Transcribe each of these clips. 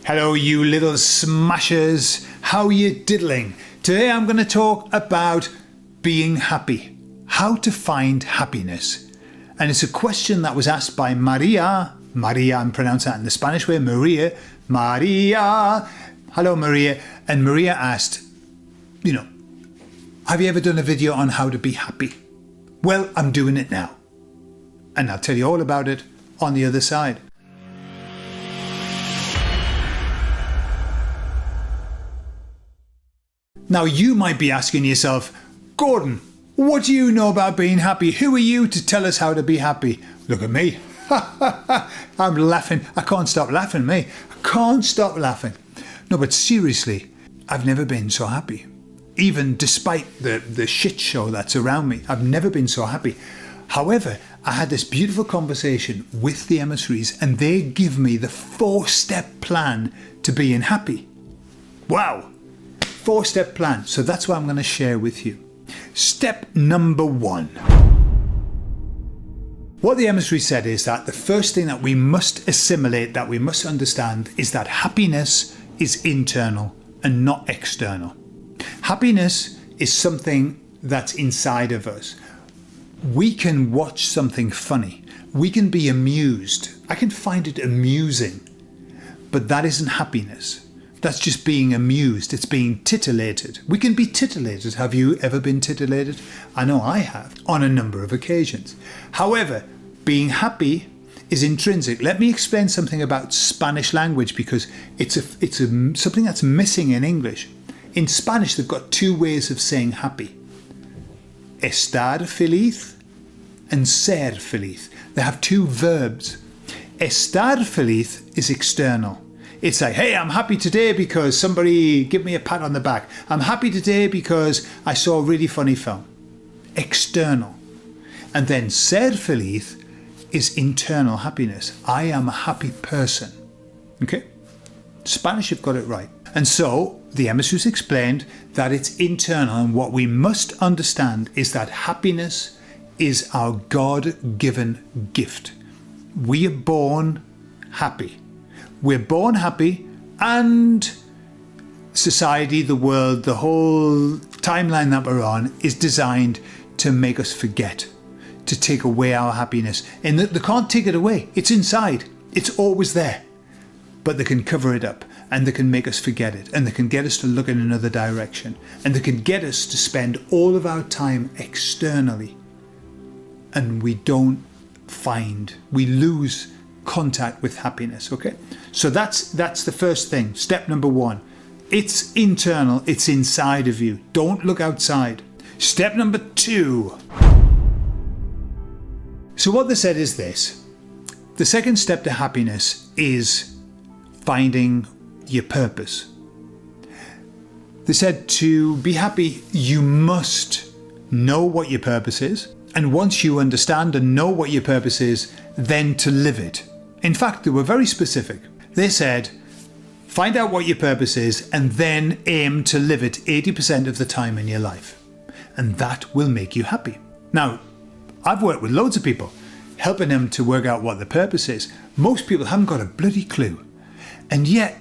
Hello you little smashers, how you diddling? Today I'm going to talk about being happy, how to find happiness. And it's a question that was asked by Maria, I'm pronouncing that in the Spanish way, Maria, hello Maria. And Maria asked, have you ever done a video on how to be happy? Well, I'm doing it now. And I'll tell you all about it on the other side. Now you might be asking yourself, Gordon, what do you know about being happy? Who are you to tell us how to be happy? Look at me. I'm laughing. I can't stop laughing, me. I can't stop laughing. No, but seriously, I've never been so happy. Even despite the shit show that's around me, I've never been so happy. However, I had this beautiful conversation with the emissaries and they give me the 4-step plan to being happy. Wow. 4-step plan. So that's what I'm going to share with you. Step number 1. What the emissary said is that the first thing that we must assimilate, that we must understand, is that happiness is internal and not external. Happiness is something that's inside of us. We can watch something funny. We can be amused. I can find it amusing. But that isn't happiness. That's just being amused. It's being titillated. We can be titillated. Have you ever been titillated? I know I have on a number of occasions. However, being happy is intrinsic. Let me explain something about Spanish language because it's something that's missing in English. In Spanish, they've got 2 ways of saying happy. Estar feliz and ser feliz. They have 2 verbs. Estar feliz is external. It's like, hey, I'm happy today because somebody give me a pat on the back. I'm happy today because I saw a really funny film. External. And then ser feliz is internal happiness. I am a happy person. Okay? Spanish have got it right. And so the emissaries explained that it's internal, and what we must understand is that happiness is our God-given gift. We are born happy. We're born happy, and society, the world, the whole timeline that we're on is designed to make us forget, to take away our happiness. And they can't take it away. It's inside. It's always there. But they can cover it up, and they can make us forget it, and they can get us to look in another direction, and they can get us to spend all of our time externally. And we lose contact with happiness. Okay, so that's the first thing. Step number 1, it's internal, it's inside of you. Don't look outside. Step number 2. So what they said is this: the second step to happiness is finding your purpose. They said to be happy, you must know what your purpose is, and once you understand and know what your purpose is, then to live it. In fact, they were very specific. They said, find out what your purpose is and then aim to live it 80% of the time in your life. And that will make you happy. Now, I've worked with loads of people, helping them to work out what their purpose is. Most people haven't got a bloody clue. And yet,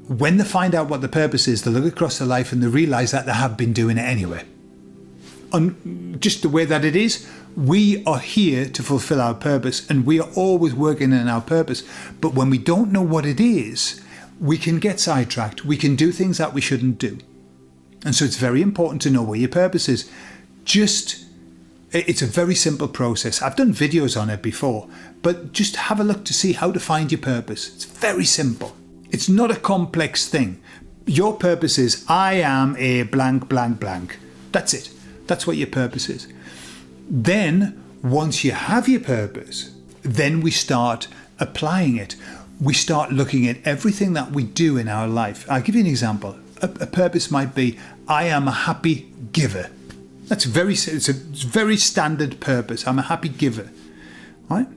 when they find out what the purpose is, they look across their life and they realise that they have been doing it anyway. Just the way that it is, we are here to fulfill our purpose, and we are always working in our purpose. But when we don't know what it is, we can get sidetracked. We can do things that we shouldn't do. And so it's very important to know what your purpose is. It's a very simple process. I've done videos on it before, but just have a look to see how to find your purpose. It's very simple. It's not a complex thing. Your purpose is, I am a blank, blank, blank. That's it. That's what your purpose is. Then, once you have your purpose, then we start applying it. We start looking at everything that we do in our life. I'll give you an example. A purpose might be, I am a happy giver. It's a very standard purpose. I'm a happy giver. Right?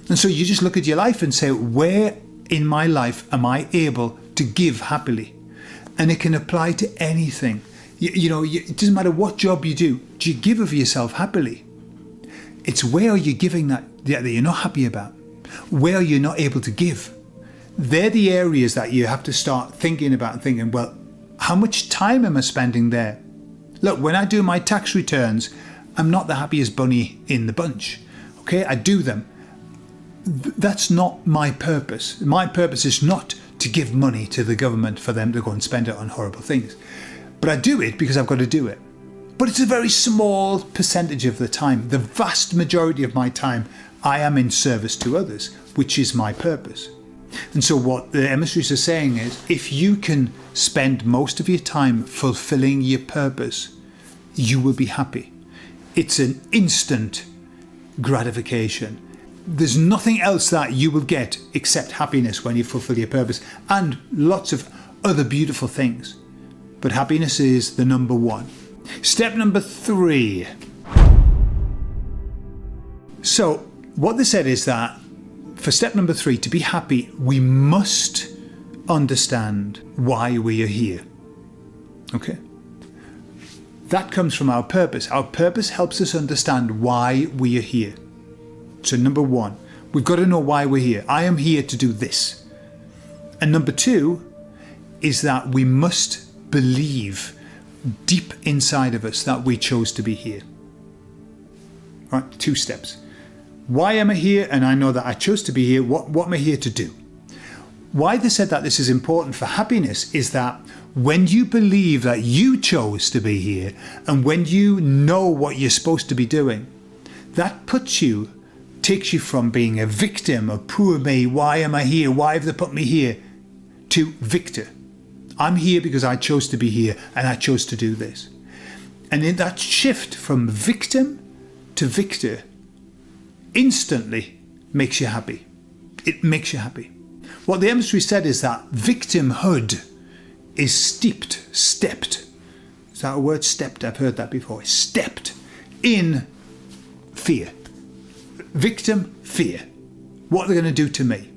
And so you just look at your life and say, where in my life am I able to give happily? And it can apply to anything. It doesn't matter what job you do you give of yourself happily? It's where are you giving that you're not happy about? Where are you not able to give? they're the areas that you have to start thinking about and thinking, well, how much time am I spending there? Look, when I do my tax returns, I'm not the happiest bunny in the bunch. Okay, I do them. That's not my purpose. My purpose is not to give money to the government for them to go and spend it on horrible things. But I do it because I've got to do it. But it's a very small percentage of the time. The vast majority of my time, I am in service to others, which is my purpose. And so what the emissaries are saying is, if you can spend most of your time fulfilling your purpose, you will be happy. It's an instant gratification. There's nothing else that you will get except happiness when you fulfill your purpose, and lots of other beautiful things. But happiness is the number one. Step number 3. So what they said is that for step number 3, to be happy, we must understand why we are here. Okay? That comes from our purpose. Our purpose helps us understand why we are here. So number 1, we've got to know why we're here. I am here to do this. And number 2 is that we must believe deep inside of us that we chose to be here. Right? 2 steps. Why am I here? And I know that I chose to be here. What am I here to do? Why they said that this is important for happiness is that when you believe that you chose to be here, and when you know what you're supposed to be doing, that takes you from being a victim of poor me, why am I here, why have they put me here, to victor. I'm here because I chose to be here and I chose to do this. And in that shift from victim to victor instantly makes you happy. It makes you happy. What the emissary said is that victimhood is stepped. Is that a word? Stepped? I've heard that before. Stepped in fear. Victim, fear. What are they going to do to me?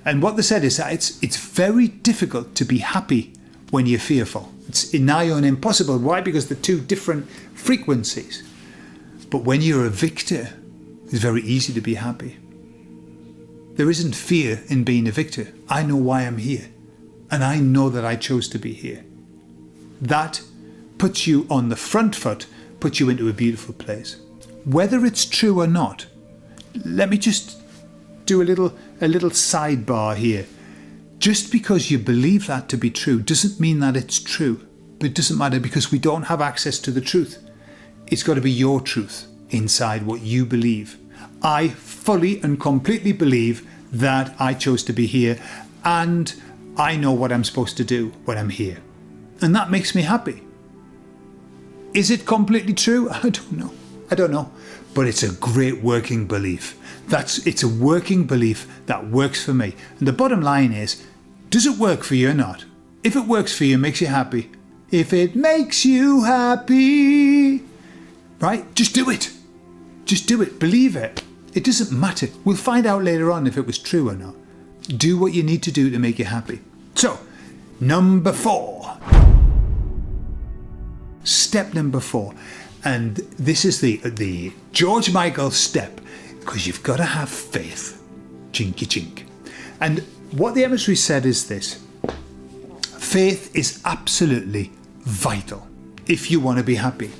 And what they said is that it's very difficult to be happy when you're fearful. It's nigh on impossible. Why? Because they're 2 different frequencies. But when you're a victor, it's very easy to be happy. There isn't fear in being a victor. I know why I'm here. And I know that I chose to be here. That puts you on the front foot, puts you into a beautiful place. Whether it's true or not, let me just do a little sidebar here. Just because you believe that to be true doesn't mean that it's true. But it doesn't matter, because we don't have access to the truth. It's got to be your truth inside what you believe. I fully and completely believe that I chose to be here, and I know what I'm supposed to do when I'm here. And that makes me happy. Is it completely true? I don't know. But it's a great working belief. It's a working belief that works for me. And the bottom line is, does it work for you or not? If it works for you, it makes you happy. If it makes you happy, right? Just do it. Just do it. Believe it. It doesn't matter. We'll find out later on if it was true or not. Do what you need to do to make you happy. So, number 4. Step number 4. And this is the George Michael step, because you've got to have faith. Chinky chink. And what the emissary said is this. Faith is absolutely vital if you want to be happy.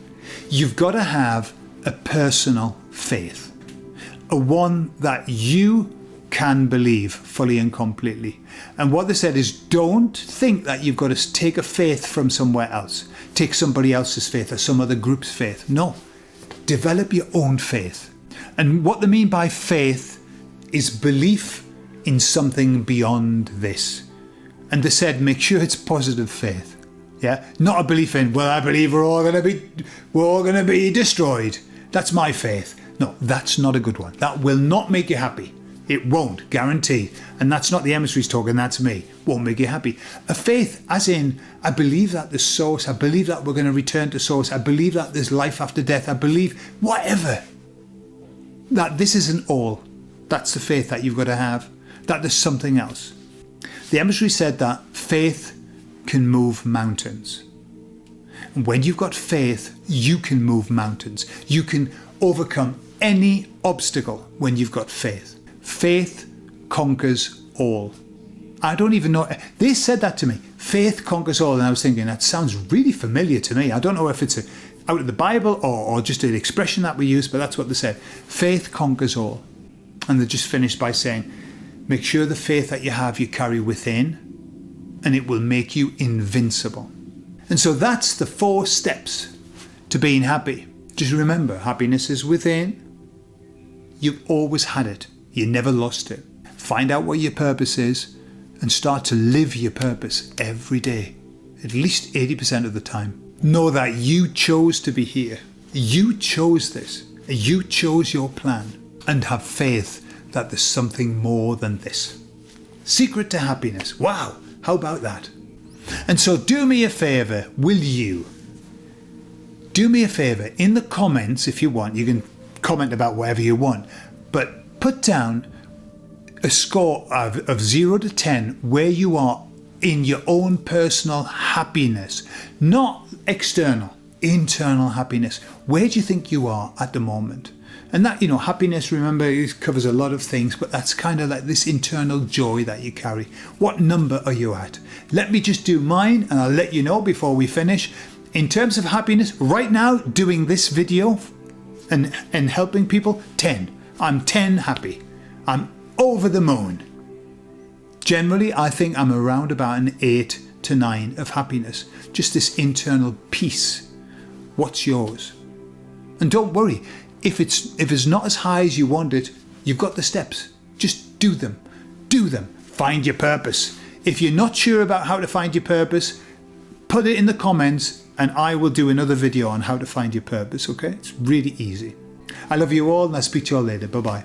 You've got to have a personal faith. A one that you can believe fully and completely. And what they said is, don't think that you've got to take a faith from somewhere else. Take somebody else's faith or some other group's faith. No. Develop your own faith. And what they mean by faith is belief in something beyond this. And they said, make sure it's positive faith. Yeah? Not a belief in, well, I believe we're all going to be destroyed. That's my faith. No, that's not a good one. That will not make you happy. It won't, guaranteed. And that's not the emissaries talking, that's me. Won't make you happy. A faith as in, I believe that there's source, I believe that we're going to return to source, I believe that there's life after death, I believe whatever. That this isn't all. That's the faith that you've got to have. That there's something else. The emissary said that faith can move mountains. And when you've got faith, you can move mountains. You can overcome any obstacle when you've got faith. Faith conquers all. I don't even know. They said that to me. Faith conquers all. And I was thinking, that sounds really familiar to me. I don't know if it's out of the Bible or just an expression that we use, but that's what they said. Faith conquers all. And they just finished by saying, make sure the faith that you have, you carry within, and it will make you invincible. And so that's the 4 steps to being happy. Just remember, happiness is within. You've always had it. You never lost it. Find out what your purpose is and start to live your purpose every day, at least 80% of the time. Know that you chose to be here. You chose this. You chose your plan, and have faith that there's something more than this. Secret to happiness. Wow, how about that? And so do me a favor, will you? Do me a favor, in the comments, if you want, you can comment about whatever you want, but put down a score of 0 to 10 where you are in your own personal happiness, not external, internal happiness. Where do you think you are at the moment? And that, happiness, remember, it covers a lot of things, but that's kind of like this internal joy that you carry. What number are you at? Let me just do mine, and I'll let you know before we finish. In terms of happiness, right now, doing this video and helping people, 10. I'm 10 happy. I'm over the moon. Generally, I think I'm around about an 8 to 9 of happiness. Just this internal peace. What's yours? And don't worry, if it's not as high as you want it, you've got the steps. Just do them. Do them. Find your purpose. If you're not sure about how to find your purpose, put it in the comments and I will do another video on how to find your purpose, okay? It's really easy. I love you all and I'll speak to you all later. Bye-bye.